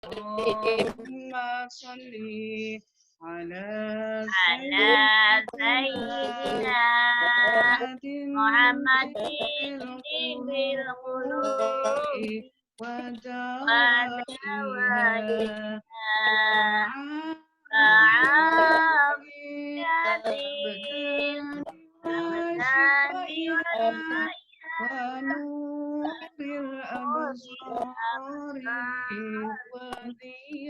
اللهم صل على سيدنا محمد بالقلوب ودوائها كعافية الأبدان ونور الأبصار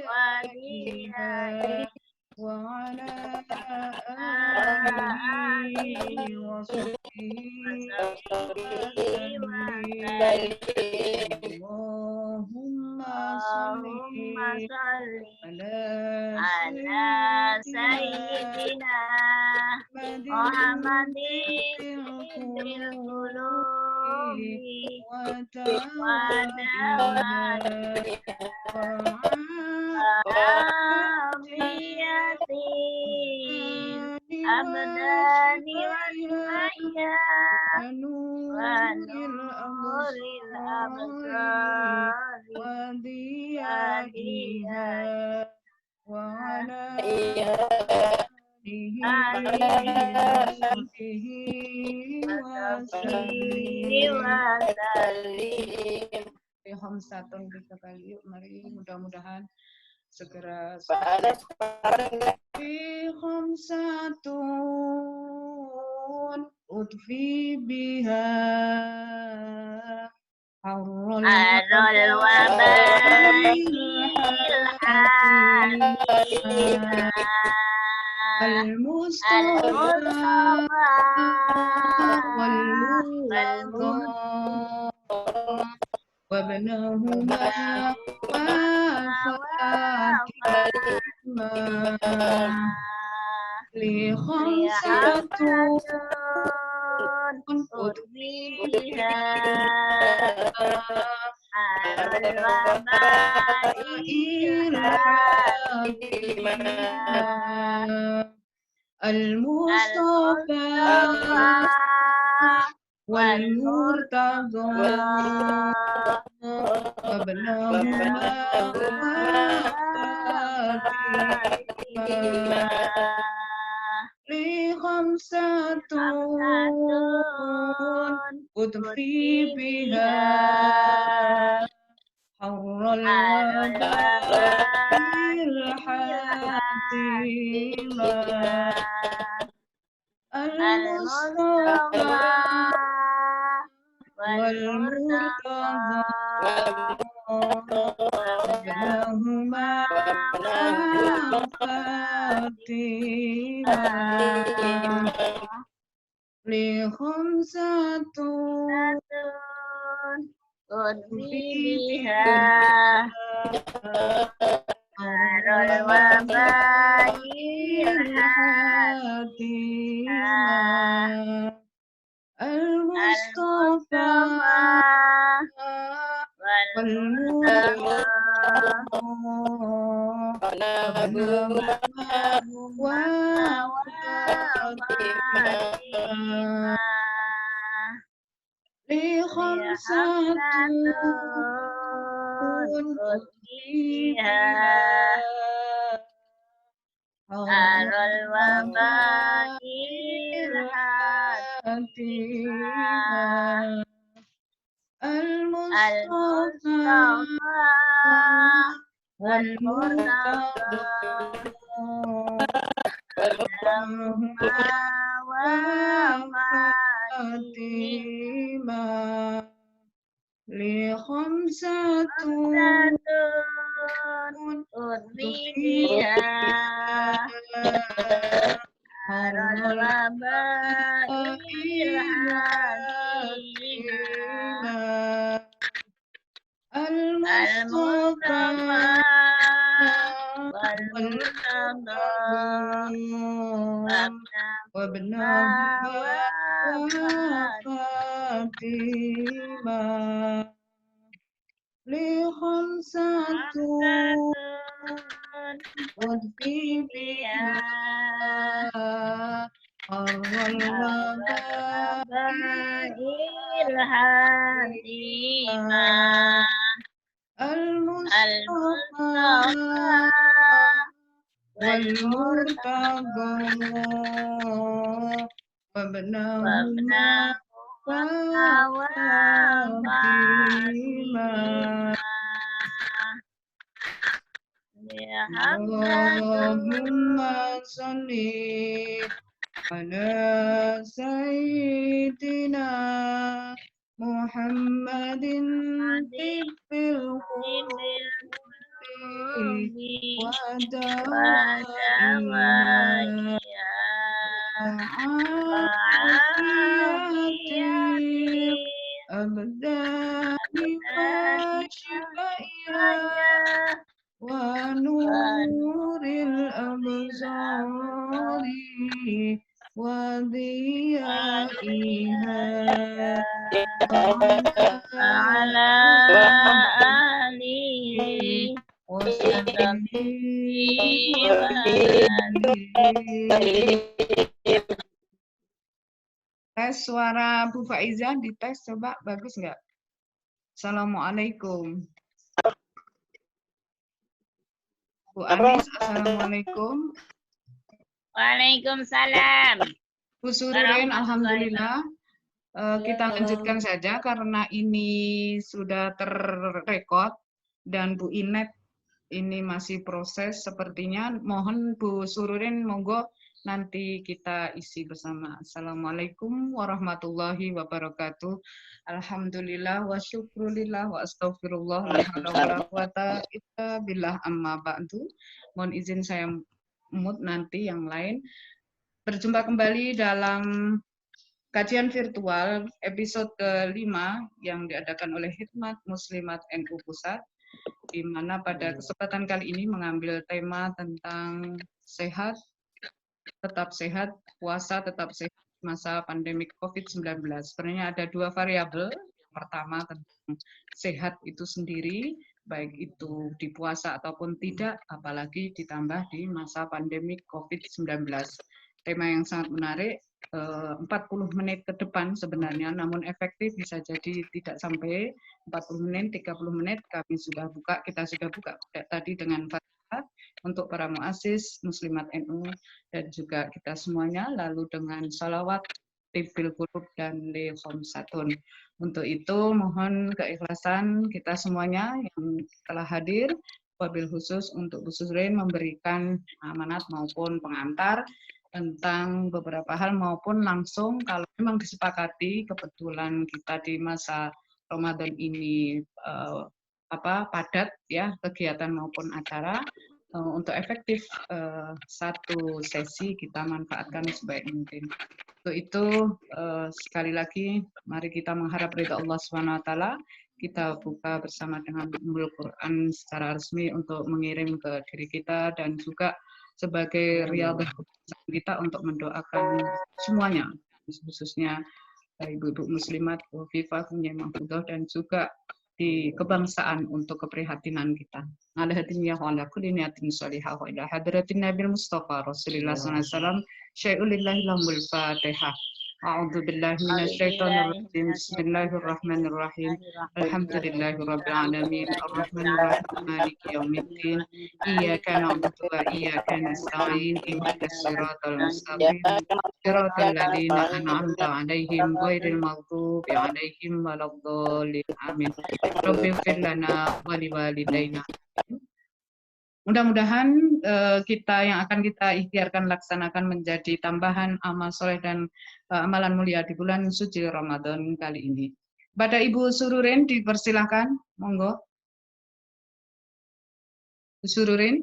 وضيائها وعلى آله وصحبه وسلم اللهم صل على سيدنا محمد بالقلوب وعافية الأبدان والحياة ونور الأبصار وضيائها وعلى آله وصحبه وسلم. Hamsatun tiga kali yuk, mari mudah-mudahan segera Hamsatun udfi biha harul al-Mustafa wal-Murtada وابنهما وفاتهما لخمسة أضفيها المصطفى والمرتضى وابنهما وفاتهما لخمسة أضفي بها حر الوباء الحاتمة المصطفى والمرتضى وابنهما وفاتهما لخمسة أضفي بها حر الوباء الحاتمة المصطفى والمرتضى وفاتهما لخمسة أضفيها حر الوباء الحاتمة المصطفى والمرتضى وفاتهما لخمسة أضفيها حر الوباء الحاتمة المصطفى والمرتضى وابنهما وفاتهما لخمسة أضفي بها حر الوباء الحاتمة المصطفى والمرتضى وابنهما وفاطمة اللهم صل على سيدنا محمد طب القلوب ودوائها وعافية الأبدان وشفائها ونور الأبصار وضيائها على آله وصحبه Tes suara Bu Faiza, dites coba, bagus nggak? Assalamualaikum. Bu Anis, Assalamualaikum. Waalaikumsalam. Bu Sururin, Alhamdulillah. Kita lanjutkan saja karena ini sudah terrekod dan Bu Inet ini masih proses sepertinya. Mohon Bu Sururin, monggo nanti kita isi bersama. Assalamualaikum warahmatullahi wabarakatuh. Alhamdulillah wa syukrulillah wa astaghfirullah la haula wala quwata illa billah amma ba'du. Mohon izin saya mute nanti yang lain. Berjumpa kembali dalam kajian virtual episode ke-5 yang diadakan oleh Hikmat Muslimat NU Pusat, di mana pada kesempatan kali ini mengambil tema tentang sehat, tetap sehat, puasa tetap sehat masa pandemi COVID-19. Sebenarnya ada dua variabel. Yang pertama tentang sehat itu sendiri, baik itu di puasa ataupun tidak, apalagi ditambah di masa pandemi COVID-19. Tema yang sangat menarik, 40 menit ke depan sebenarnya, namun efektif bisa jadi tidak sampai 40 menit, 30 menit kami sudah buka, kita sudah buka tadi dengan Fatihah untuk para muassis Muslimat NU dan juga kita semuanya, lalu dengan salawat Tibil Qulub dan Li Khomsatun. Untuk itu mohon keikhlasan kita semuanya yang telah hadir, wabil khusus untuk Bu Surin memberikan amanat maupun pengantar tentang beberapa hal maupun langsung kalau memang disepakati kebetulan kita di masa Ramadan ini padat ya kegiatan maupun acara, untuk efektif satu sesi kita manfaatkan sebaik mungkin. Untuk itu sekali lagi mari kita mengharap ridha Allah SWT. Kita buka bersama dengan Ummul Quran secara resmi untuk mengirim ke diri kita dan juga sebagai riyadhah kita untuk mendoakan semuanya, khususnya ibu-ibu muslimat, Wafifah, Mahfudah, dan juga di kebangsaan untuk keprihatinan kita. Ala hadiniyah wa ala kulli niyatin salihah wa ila hadratin Nabi Mustafa Rasulullah SAW. Syai'ulillahi lahumul Fatihah. A'udzu billahi minasyaitonir rajim. Bismillahirrahmanirrahim. Alhamdulillahi rabbil alamin. Arrahmanir rahim. Maliki yaumiddin. Iyyaka na'budu wa iyyaka nasta'in. Ihdinas siratal mustaqim. Siratal ladzina an'amta 'alaihim ghairil maghdubi 'alaihim waladdallin. Amin. Rabbi ighfir lana wa liwalidayna. Mudah-mudahan kita yang akan kita ikhtiarkan laksanakan menjadi tambahan amal soleh dan amalan mulia di bulan suci Ramadan kali ini. Pada Ibu Sururin dipersilahkan, monggo. Bu Sururin.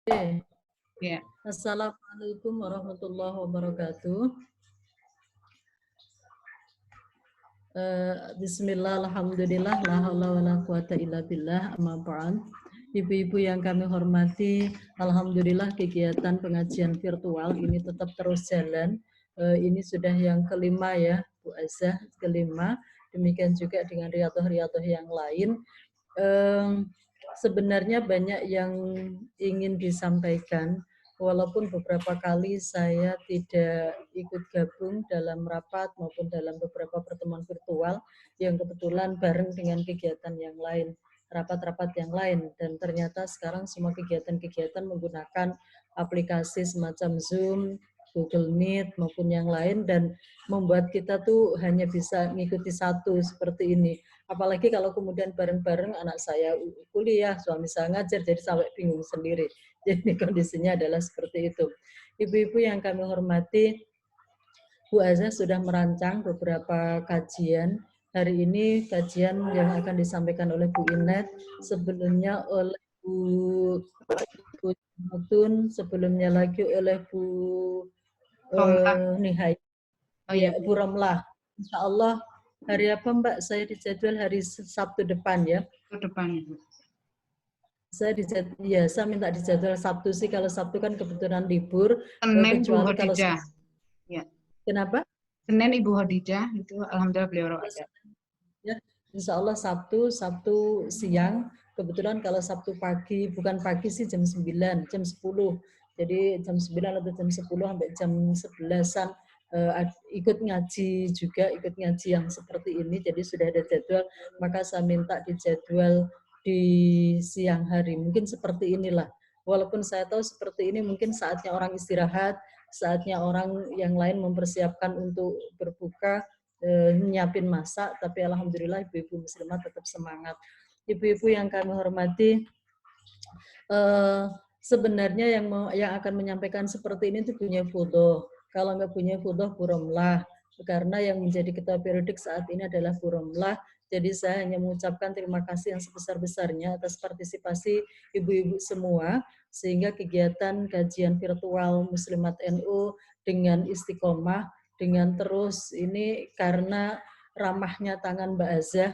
Oke. Ya. Assalamualaikum warahmatullahi wabarakatuh. Bismillah, alhamdulillah, la haula wala quwata illa billah, amma ba'd. Ibu-ibu yang kami hormati, alhamdulillah kegiatan pengajian virtual ini tetap terus jalan. Ini sudah yang kelima ya, Bu Azah, kelima. Demikian juga dengan riyadhah-riyadhah yang lain. Sebenarnya banyak yang ingin disampaikan, walaupun beberapa kali saya tidak ikut gabung dalam rapat maupun dalam beberapa pertemuan virtual yang kebetulan bareng dengan kegiatan yang lain, rapat-rapat yang lain, dan ternyata sekarang semua kegiatan-kegiatan menggunakan aplikasi semacam Zoom, Google Meet maupun yang lain, dan membuat kita tuh hanya bisa mengikuti satu seperti ini. Apalagi kalau kemudian bareng-bareng anak saya kuliah, suami saya ngajar, jadi sampai bingung sendiri. Jadi kondisinya adalah seperti itu. Ibu-ibu yang kami hormati, Bu Azza sudah merancang beberapa kajian. Hari ini kajian yang akan disampaikan oleh Bu Inet, sebelumnya oleh Bu Mutun, sebelumnya lagi oleh Bu Nihai. Oh iya, Bu Romlah. Insya Allah hari apa Mbak? Saya dijadwal hari Sabtu depan ya. ke depan Ibu. Saya minta dijadwal Sabtu sih, kalau Sabtu kan kebetulan libur. Senin Bu Kecuali kalau Khadijah. Ya. Kenapa? Senin Ibu Khadijah itu alhamdulillah beliau ada. Ya, Insya Allah Sabtu siang. Kebetulan kalau Sabtu pagi, bukan pagi sih jam 9, jam 10. Jadi jam 9 atau jam 10 sampai jam 11-an ikut ngaji juga, ikut ngaji yang seperti ini. Jadi sudah ada jadwal, maka saya minta dijadwal di siang hari. Mungkin seperti inilah. Walaupun saya tahu seperti ini mungkin saatnya orang istirahat, saatnya orang yang lain mempersiapkan untuk berbuka, nyiapin masak, tapi alhamdulillah ibu-ibu muslimah tetap semangat. Ibu-ibu yang kami hormati, sebenarnya yang akan menyampaikan seperti ini itu punya foto. Kalau nggak punya foto, buromlah. Karena yang menjadi ketua periodik saat ini adalah buromlah. Jadi saya hanya mengucapkan terima kasih yang sebesar-besarnya atas partisipasi ibu-ibu semua, sehingga kegiatan kajian virtual Muslimat NU dengan istiqomah, dengan terus ini karena ramahnya tangan Mbak Azah,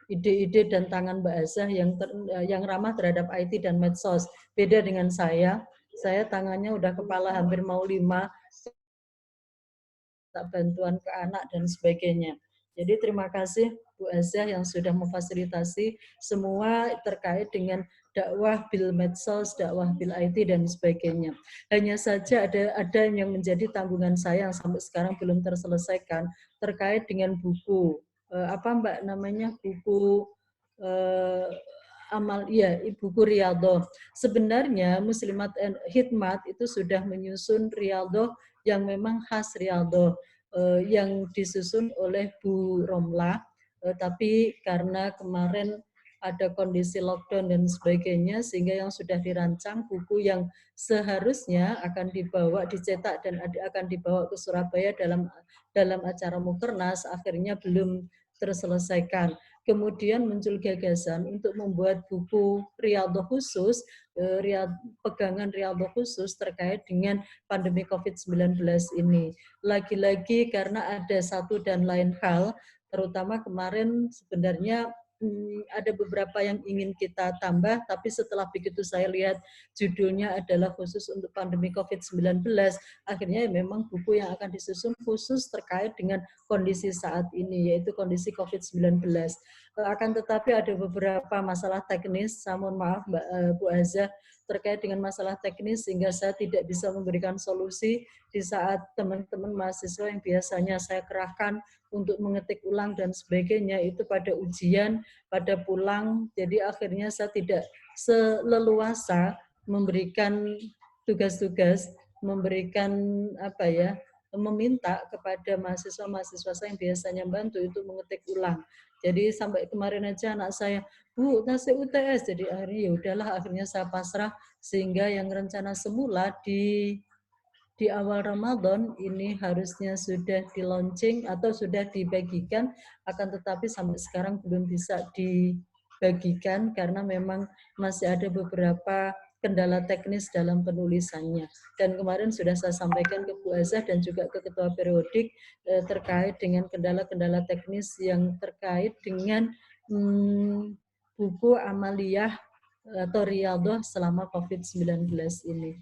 ide-ide dan tangan Mbak Azah yang ramah terhadap IT dan medsos. Beda dengan saya tangannya udah kepala hampir mau 5, bantuan ke anak dan sebagainya. Jadi terima kasih Bu Azah yang sudah memfasilitasi semua terkait dengan dakwah bil medsos, dakwah bil IT dan sebagainya. Hanya saja ada yang menjadi tanggungan saya yang sampai sekarang belum terselesaikan terkait dengan buku. Apa Mbak namanya, buku buku Riyadhah. Sebenarnya Muslimat Hikmat itu sudah menyusun Riyadhah yang memang khas Riyadhah, yang disusun oleh Bu Romlah, tapi karena kemarin ada kondisi lockdown dan sebagainya, sehingga yang sudah dirancang buku yang seharusnya akan dicetak dan akan dibawa ke Surabaya dalam acara Mukernas, akhirnya belum terselesaikan. Kemudian muncul gagasan untuk membuat buku Riyadhah khusus, pegangan Riyadhah khusus terkait dengan pandemi COVID-19 ini. Lagi-lagi karena ada satu dan lain hal, terutama kemarin sebenarnya ada beberapa yang ingin kita tambah, tapi setelah begitu saya lihat judulnya adalah khusus untuk pandemi COVID-19, akhirnya memang buku yang akan disusun khusus terkait dengan kondisi saat ini, yaitu kondisi COVID-19. Akan tetapi ada beberapa masalah teknis, saya mohon maaf Bu Azah, terkait dengan masalah teknis sehingga saya tidak bisa memberikan solusi di saat teman-teman mahasiswa yang biasanya saya kerahkan untuk mengetik ulang dan sebagainya itu pada ujian, pada pulang, jadi akhirnya saya tidak seleluasa memberikan tugas-tugas, meminta kepada mahasiswa-mahasiswa saya yang biasanya bantu itu mengetik ulang. Jadi sampai kemarin aja anak saya, Bu, nasi UTS, jadi akhirnya ya udahlah, akhirnya saya pasrah, sehingga yang rencana semula di awal Ramadan ini harusnya sudah di-launching atau sudah dibagikan, akan tetapi sampai sekarang belum bisa dibagikan karena memang masih ada beberapa kendala teknis dalam penulisannya. Dan kemarin sudah saya sampaikan ke Bu Azah dan juga ke Ketua Periodik terkait dengan kendala-kendala teknis yang terkait dengan buku amaliyah atau Riyadhah selama COVID-19 ini.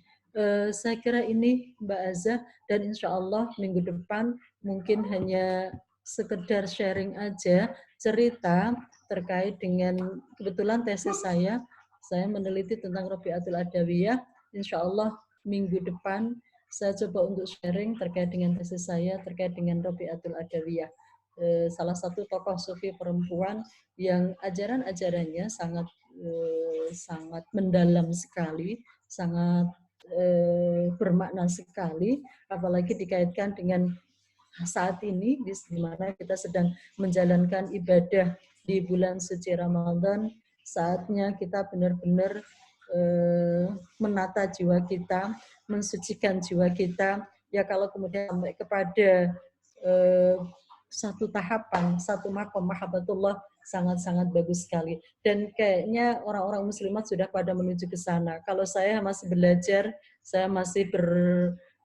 Saya kira ini Mbak Azah, dan insya Allah minggu depan mungkin hanya sekedar sharing aja cerita terkait dengan kebetulan tesis saya meneliti tentang Rabi'atul Adawiyah. Insya Allah minggu depan saya coba untuk sharing terkait dengan tesis saya terkait dengan Robiatul Adawiyah, salah satu tokoh sufi perempuan yang ajaran-ajarannya sangat sangat mendalam sekali, sangat bermakna sekali, apalagi dikaitkan dengan saat ini di mana kita sedang menjalankan ibadah di bulan suci Ramadan. Saatnya kita benar-benar menata jiwa kita, mensucikan jiwa kita. Ya kalau kemudian sampai kepada satu tahapan, satu makom mahabbatullah sangat-sangat bagus sekali. Dan kayaknya orang-orang muslimat sudah pada menuju ke sana. Kalau saya masih belajar, saya masih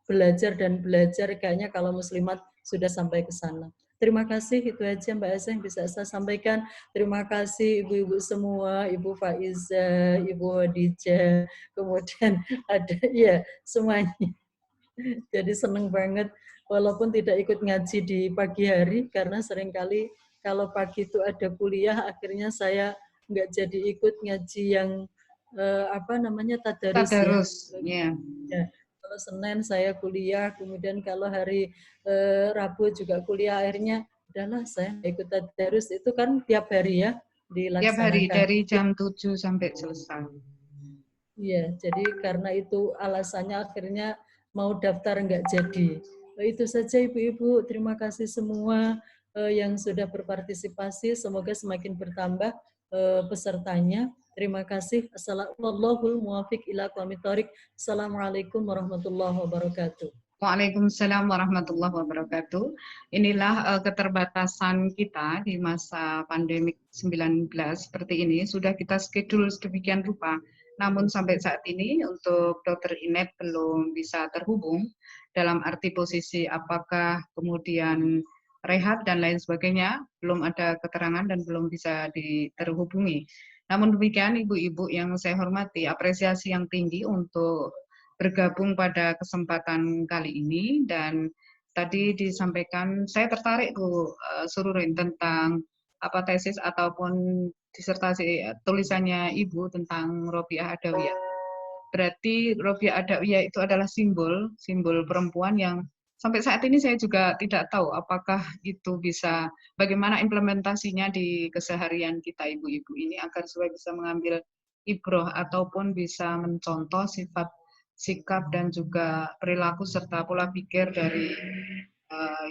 belajar dan belajar, kayaknya kalau muslimat sudah sampai ke sana. Terima kasih, itu aja Mbak Asa yang bisa saya sampaikan. Terima kasih ibu-ibu semua, Ibu Faiza, Ibu Hadijah, kemudian ada ya semuanya. Jadi senang banget walaupun tidak ikut ngaji di pagi hari karena seringkali kalau pagi itu ada kuliah akhirnya saya nggak jadi ikut ngaji yang tadarus ya. Tadarus, ya. Ya, kalau Senin saya kuliah, kemudian kalau hari Rabu juga kuliah, akhirnya udahlah saya ikut tadarus itu kan tiap hari ya dilaksanakan. Tiap hari dari jam 7 sampai selesai. Iya, jadi karena itu alasannya akhirnya mau daftar nggak jadi. Itu saja ibu-ibu, terima kasih semua yang sudah berpartisipasi, semoga semakin bertambah pesertanya. Terima kasih. Assalamualaikum warahmatullahi wabarakatuh. Waalaikumsalam warahmatullahi wabarakatuh. Inilah keterbatasan kita di masa pandemik 19 seperti ini. Sudah kita schedule sedemikian rupa. Namun sampai saat ini untuk Dr. Inet belum bisa terhubung dalam arti posisi apakah kemudian rehat dan lain sebagainya, belum ada keterangan dan belum bisa terhubungi. Namun demikian ibu-ibu yang saya hormati, apresiasi yang tinggi untuk bergabung pada kesempatan kali ini. Dan tadi disampaikan, saya tertarik Bu Sururin tentang tesis ataupun disertasi tulisannya Ibu tentang Robiah Adawiyah. Berarti Robiah Adawiyah itu adalah simbol perempuan yang sampai saat ini saya juga tidak tahu apakah itu bisa, bagaimana implementasinya di keseharian kita ibu-ibu ini agar supaya bisa mengambil ibroh ataupun bisa mencontoh sikap dan juga perilaku serta pola pikir dari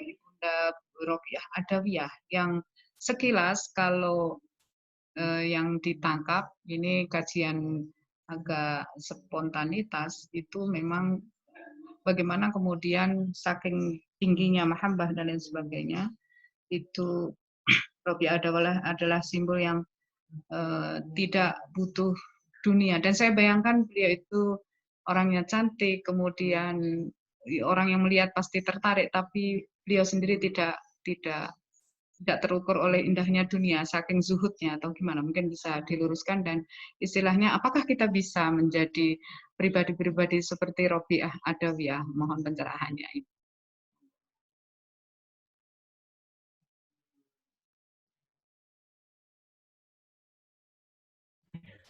Ibunda Robiah Adawiyah yang sekilas kalau yang ditangkap ini kajian agak spontanitas itu memang bagaimana kemudian saking tingginya mahabbah dan lain sebagainya itu Robiah Adawiyah adalah simbol yang tidak butuh dunia. Dan saya bayangkan beliau itu orangnya cantik, kemudian orang yang melihat pasti tertarik, tapi beliau sendiri tidak terukur oleh indahnya dunia, saking zuhudnya atau gimana, mungkin bisa diluruskan. Dan istilahnya apakah kita bisa menjadi pribadi-pribadi seperti Robiah Adawiyah? Mohon pencerahannya.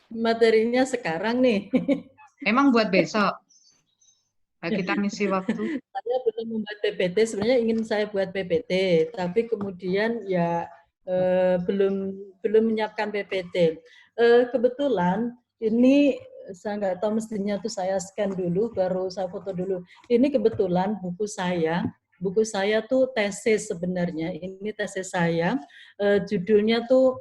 Materinya sekarang nih. Emang buat besok? Kita ngisi waktu. Saya belum membuat PPT, sebenarnya ingin saya buat PPT, tapi kemudian ya belum menyiapkan PPT. Kebetulan ini saya nggak tahu, mestinya tuh saya scan dulu, baru saya foto dulu. Ini kebetulan buku saya tuh tesis sebenarnya. Ini tesis saya, judulnya tuh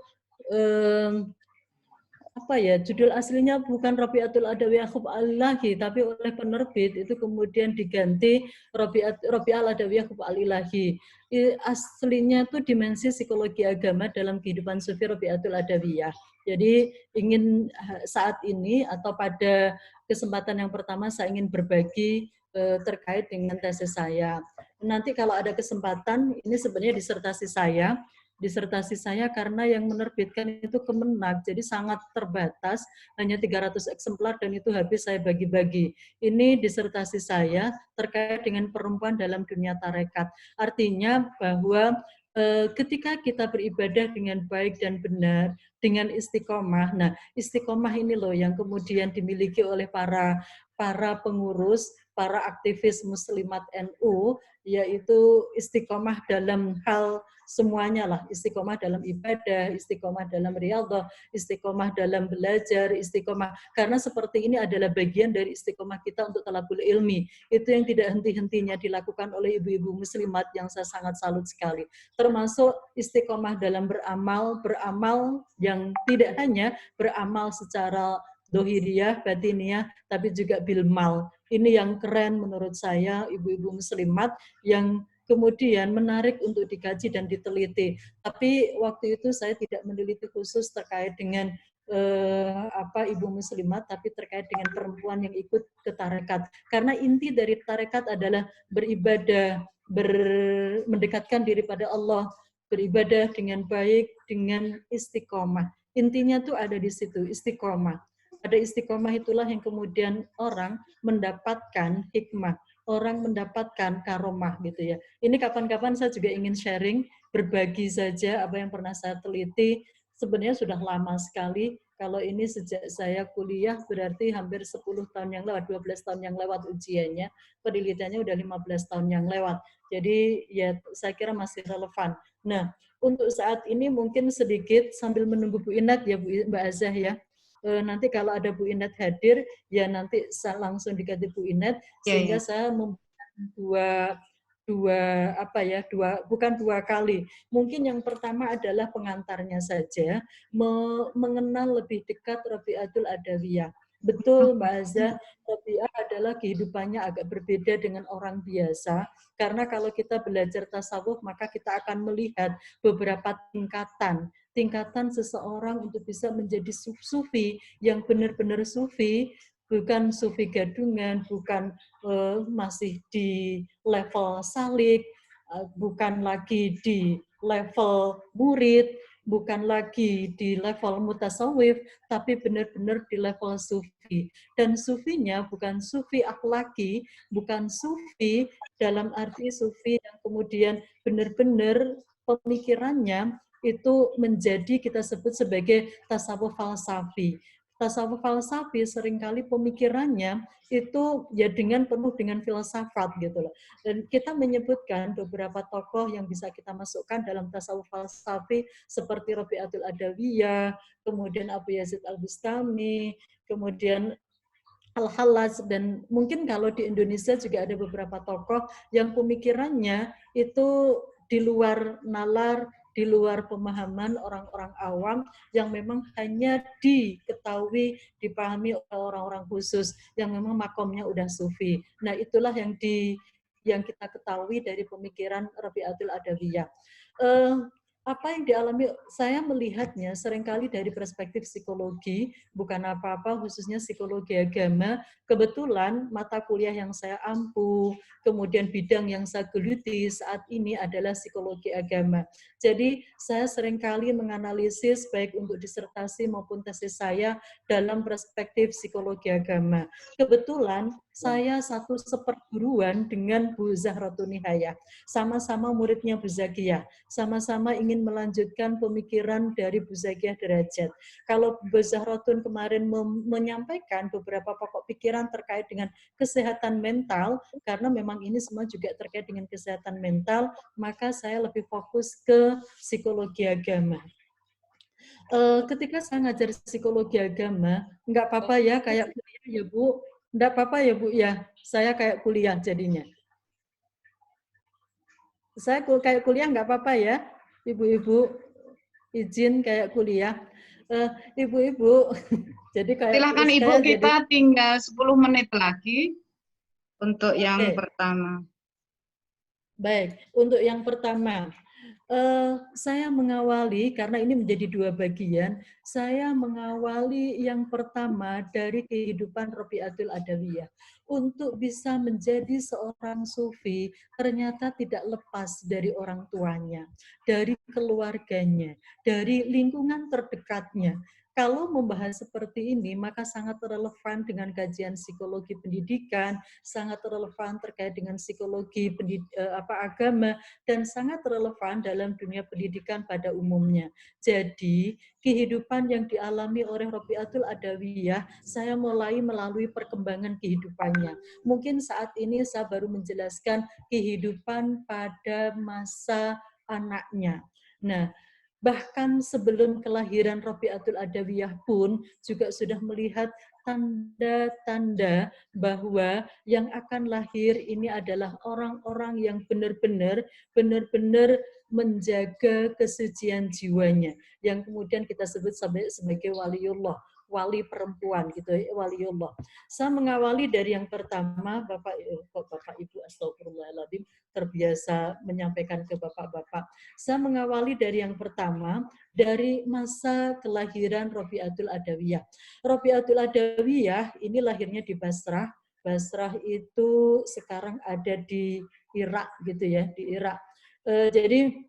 judul aslinya bukan Robiatul Adawiyah Hub Alilahi, tapi oleh penerbit itu kemudian diganti Robiah Adawiyah Hub Alilahi. Aslinya itu dimensi psikologi agama dalam kehidupan sufi Robiatul Adawiyah. Jadi ingin saat ini atau pada kesempatan yang pertama saya ingin berbagi terkait dengan tesis saya. Nanti kalau ada kesempatan, ini sebenarnya disertasi saya karena yang menerbitkan itu Kemenak, jadi sangat terbatas, hanya 300 eksemplar dan itu habis saya bagi-bagi. Ini disertasi saya terkait dengan perempuan dalam dunia tarekat. Artinya bahwa ketika kita beribadah dengan baik dan benar, dengan istiqomah, nah istiqomah ini loh yang kemudian dimiliki oleh para para pengurus, para aktivis muslimat NU, yaitu istiqomah dalam hal semuanya lah, istiqomah dalam ibadah, istiqomah dalam riyadhah, istiqomah dalam belajar, istiqomah, karena seperti ini adalah bagian dari istiqomah kita untuk talabul ilmi. Itu yang tidak henti-hentinya dilakukan oleh ibu-ibu muslimat yang saya sangat salut sekali. Termasuk istiqomah dalam beramal, beramal yang tidak hanya beramal secara dohiriyah, batiniyah, tapi juga bilmal. Ini yang keren menurut saya, ibu-ibu muslimat yang kemudian menarik untuk dikaji dan diteliti. Tapi waktu itu saya tidak meneliti khusus terkait dengan ibu muslimat, tapi terkait dengan perempuan yang ikut ke tarekat. Karena inti dari tarekat adalah beribadah, mendekatkan diri pada Allah, beribadah dengan baik, dengan istiqomah. Intinya tuh ada di situ, istiqomah. Ada istiqomah itulah yang kemudian orang mendapatkan hikmah, orang mendapatkan karomah gitu ya. Ini kapan-kapan saya juga ingin sharing, berbagi saja apa yang pernah saya teliti. Sebenarnya sudah lama sekali, kalau ini sejak saya kuliah berarti hampir 10 tahun yang lewat, 12 tahun yang lewat ujiannya, penelitiannya udah 15 tahun yang lewat. Jadi ya saya kira masih relevan. Nah, untuk saat ini mungkin sedikit sambil menunggu Bu Inat ya Mbak Azah ya. Nanti kalau ada Bu Inet hadir, ya nanti saya langsung diganti Bu Inet, sehingga saya membuat bukan dua kali. Mungkin yang pertama adalah pengantarnya saja, mengenal lebih dekat Rabi'atul Adawiyah. Betul Mbak Azza, Rabi'ah adalah kehidupannya agak berbeda dengan orang biasa, karena kalau kita belajar tasawuf, maka kita akan melihat beberapa tingkatan seseorang untuk bisa menjadi sufi yang benar-benar sufi, bukan sufi gadungan, bukan masih di level salik, bukan lagi di level murid, bukan lagi di level mutasawif, tapi benar-benar di level sufi. Dan sufinya bukan sufi akhlaki, bukan sufi dalam arti sufi yang kemudian benar-benar pemikirannya itu menjadi kita sebut sebagai tasawuf falsafi. Tasawuf falsafi seringkali pemikirannya itu ya penuh dengan filsafat gitu loh. Dan kita menyebutkan beberapa tokoh yang bisa kita masukkan dalam tasawuf falsafi seperti Rabi'atul Adawiyah, kemudian Abu Yazid Al-Bustami, kemudian Al-Hallaj, dan mungkin kalau di Indonesia juga ada beberapa tokoh yang pemikirannya itu di luar nalar, di luar pemahaman orang-orang awam yang memang hanya diketahui, dipahami oleh orang-orang khusus yang memang makomnya udah sufi. Nah, itulah yang kita ketahui dari pemikiran Rabi'atul Adawiyah. Apa yang dialami, saya melihatnya seringkali dari perspektif psikologi, bukan apa-apa, khususnya psikologi agama. Kebetulan mata kuliah yang saya ampu, kemudian bidang yang saya geluti saat ini adalah psikologi agama. Jadi saya seringkali menganalisis baik untuk disertasi maupun tesis saya dalam perspektif psikologi agama. Kebetulan saya satu seperguruan dengan Bu Zahratun Nihayah, sama-sama muridnya Bu Zakiyah, sama-sama ingin melanjutkan pemikiran dari Bu Zakiyah Derajat. Kalau Bu Zahratun kemarin menyampaikan beberapa pokok pikiran terkait dengan kesehatan mental, karena memang ini semua juga terkait dengan kesehatan mental, maka saya lebih fokus ke psikologi agama. Ketika saya ngajar psikologi agama, nggak apa-apa ya kayak kuliah ya Bu, nggak apa-apa ya Bu ya, saya kayak kuliah jadinya. Saya kayak kuliah nggak apa-apa ya, Ibu-ibu, izin kayak kuliah. Ibu-ibu, jadi kayak silakan Ibu, kita tinggal 10 menit lagi untuk yang pertama. Baik, untuk yang pertama, saya mengawali, karena ini menjadi dua bagian, saya mengawali yang pertama dari kehidupan Rabi'atul Adawiyah. Untuk bisa menjadi seorang sufi, ternyata tidak lepas dari orang tuanya, dari keluarganya, dari lingkungan terdekatnya. Kalau membahas seperti ini, maka sangat relevan dengan kajian psikologi pendidikan, sangat relevan terkait dengan psikologi agama, dan sangat relevan dalam dunia pendidikan pada umumnya. Jadi, kehidupan yang dialami oleh Robiatul Adawiyah, saya mulai melalui perkembangan kehidupannya. Mungkin saat ini saya baru menjelaskan kehidupan pada masa anaknya. Nah, bahkan sebelum kelahiran Robiatul Adawiyah pun juga sudah melihat tanda-tanda bahwa yang akan lahir ini adalah orang-orang yang benar-benar menjaga kesucian jiwanya, yang kemudian kita sebut sebagai waliullah, wali perempuan gitu, waliullah. Saya mengawali dari yang pertama, Bapak Ibu, astagfirullahaladzim, terbiasa menyampaikan ke Bapak-Bapak. Saya mengawali dari yang pertama, dari masa kelahiran Robiatul Adawiyah. Robiatul Adawiyah ini lahirnya di Basrah. Basrah itu sekarang ada di Irak gitu ya, di Irak. Jadi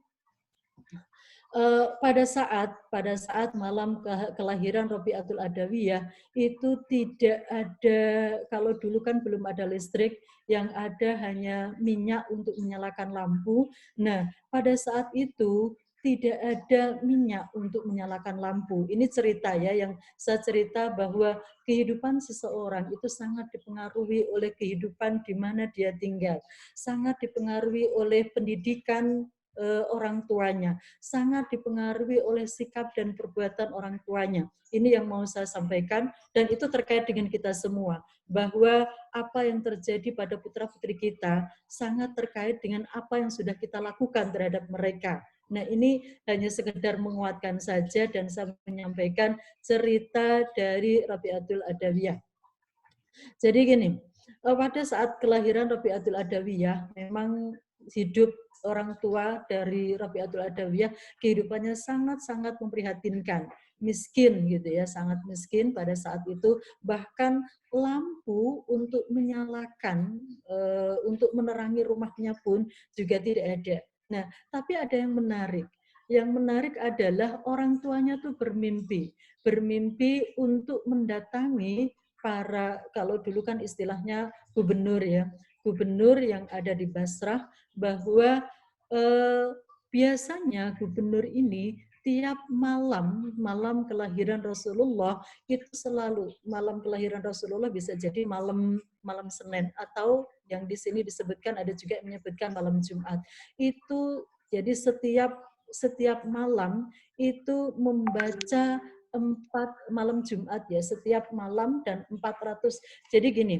pada saat malam kelahiran Robiatul Adawiyah itu tidak ada, kalau dulu kan belum ada listrik, yang ada hanya minyak untuk menyalakan lampu. Nah, pada saat itu tidak ada minyak untuk menyalakan lampu. Ini cerita ya, yang saya cerita bahwa kehidupan seseorang itu sangat dipengaruhi oleh kehidupan di mana dia tinggal, sangat dipengaruhi oleh pendidikan orang tuanya, sangat dipengaruhi oleh sikap dan perbuatan orang tuanya. Ini yang mau saya sampaikan, dan itu terkait dengan kita semua, bahwa apa yang terjadi pada putra-putri kita sangat terkait dengan apa yang sudah kita lakukan terhadap mereka. Nah, ini hanya sekedar menguatkan saja, dan saya menyampaikan cerita dari Robiatul Adawiyah. Jadi gini, pada saat kelahiran Robiatul Adawiyah, memang hidup orang tua dari Robiatul Adawiyah kehidupannya sangat-sangat memprihatinkan, miskin gitu ya, sangat miskin pada saat itu, bahkan lampu untuk menyalakan, untuk menerangi rumahnya pun juga tidak ada. Nah, tapi ada yang menarik. Yang menarik adalah orang tuanya tuh bermimpi untuk mendatangi para, kalau dulu kan istilahnya gubernur ya, gubernur yang ada di Basrah, bahwa biasanya gubernur ini tiap malam kelahiran Rasulullah itu selalu, malam kelahiran Rasulullah bisa jadi malam Senin, atau yang di sini disebutkan, ada juga yang menyebutkan malam Jumat. Itu jadi setiap malam itu membaca 4 malam Jumat ya, setiap malam, dan 400. Jadi gini,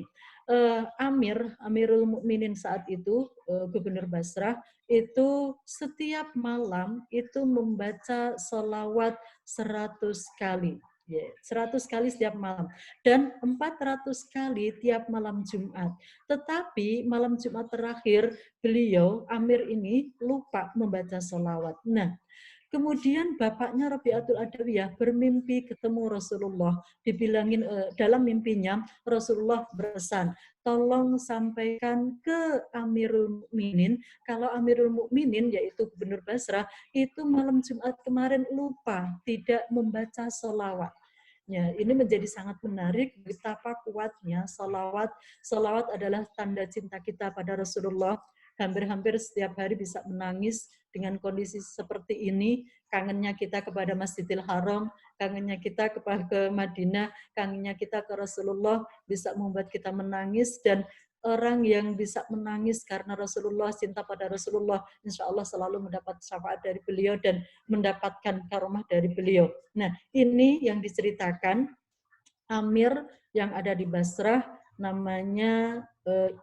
Amirul Mukminin saat itu, Gubernur Basrah, itu setiap malam itu membaca sholawat 100 kali. 100 kali setiap malam, dan 400 kali tiap malam Jumat. Tetapi malam Jumat terakhir beliau, Amir ini, lupa membaca sholawat. Nah, kemudian bapaknya Robiatul Adawiyah bermimpi ketemu Rasulullah. Dibilangin dalam mimpinya, Rasulullah berpesan, tolong sampaikan ke Amirul Mukminin, kalau Amirul Mukminin, yaitu Gubernur Basrah, itu malam Jumat kemarin lupa tidak membaca sholawat. Ya, ini menjadi sangat menarik betapa kuatnya sholawat. Sholawat adalah tanda cinta kita pada Rasulullah. Hampir-hampir setiap hari bisa menangis dengan kondisi seperti ini. Kangennya kita kepada Masjidil Haram, kangennya kita ke Madinah, kangennya kita ke Rasulullah, bisa membuat kita menangis. Dan orang yang bisa menangis karena Rasulullah, cinta pada Rasulullah, insya Allah selalu mendapat syafaat dari beliau dan mendapatkan karomah dari beliau. Nah, ini yang diceritakan Amir yang ada di Basrah, namanya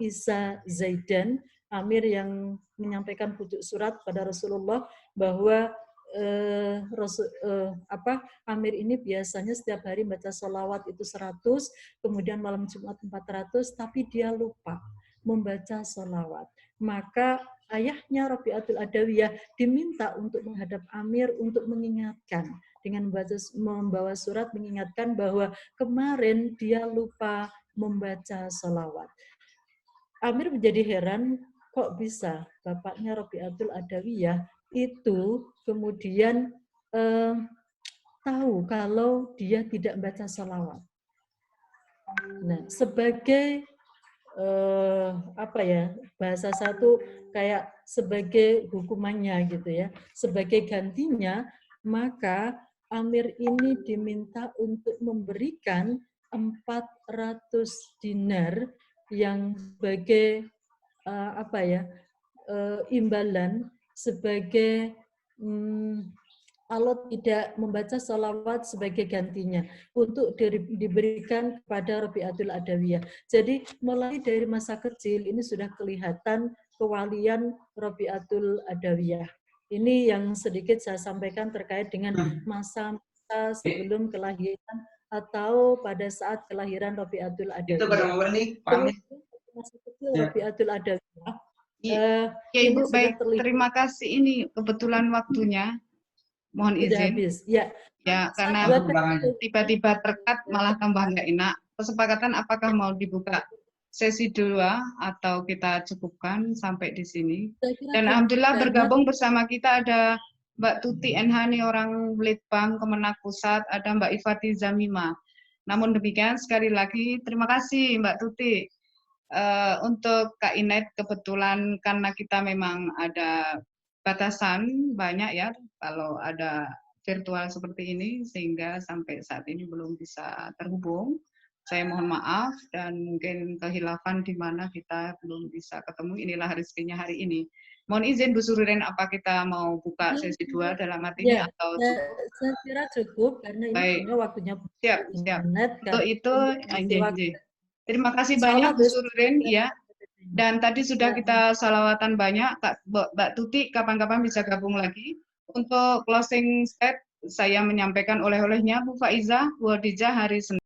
Isa Zaidan. Amir yang menyampaikan pucuk surat pada Rasulullah bahwa Amir ini biasanya setiap hari baca sholawat itu 100, kemudian malam Jumat 400, tapi dia lupa membaca sholawat. Maka ayahnya Robiatul Adawiyah diminta untuk menghadap Amir untuk mengingatkan, dengan membawa surat mengingatkan bahwa kemarin dia lupa membaca sholawat. Amir menjadi heran, kok bisa bapaknya Robiatul Adawiyah itu kemudian tahu kalau dia tidak baca sholawat. Nah, sebagai apa ya, bahasa satu kayak sebagai hukumannya gitu ya, sebagai gantinya, maka Amir ini diminta untuk memberikan 400 dinar yang sebagai apa ya, imbalan, sebagai kalau tidak membaca sholawat sebagai gantinya untuk diberikan kepada Rabi'atul Adawiyah. Jadi mulai dari masa kecil ini sudah kelihatan kewalian Rabi'atul Adawiyah. Ini yang sedikit saya sampaikan terkait dengan masa-masa sebelum kelahiran atau pada saat kelahiran Rabi'atul Adawiyah. Masa kecil Rabi'atul Adawiyah. Ya Ibu, baik, terima kasih. Ini kebetulan waktunya. Mohon izin. Habis. Ya, karena tiba-tiba terkat malah tambah nggak enak. Kesepakatan apakah mau dibuka sesi 2 atau kita cukupkan sampai di sini? Dan alhamdulillah bergabung bersama kita ada Mbak Tuti NH, orang Litbang Kemenak Pusat, ada Mbak Ifati Zamima. Namun demikian sekali lagi terima kasih Mbak Tuti. Untuk Kak Inet kebetulan karena kita memang ada batasan banyak ya kalau ada virtual seperti ini sehingga sampai saat ini belum bisa terhubung. Saya mohon maaf dan mungkin kehilafan di mana kita belum bisa ketemu. Inilah rezekinya hari ini. Mohon izin Bu Sururin, apa kita mau buka sesi 2 dalam arti ini atau cukup? Saya kira cukup karena ini waktunya siap. internet. Untuk itu terima kasih banyak Bu Sururin ya. Dan tadi sudah kita salawatan banyak, Mbak Tuti kapan-kapan bisa gabung lagi. Untuk closing step, saya menyampaikan oleh-olehnya Bu Faiza, Bu Hadijah hari Senin.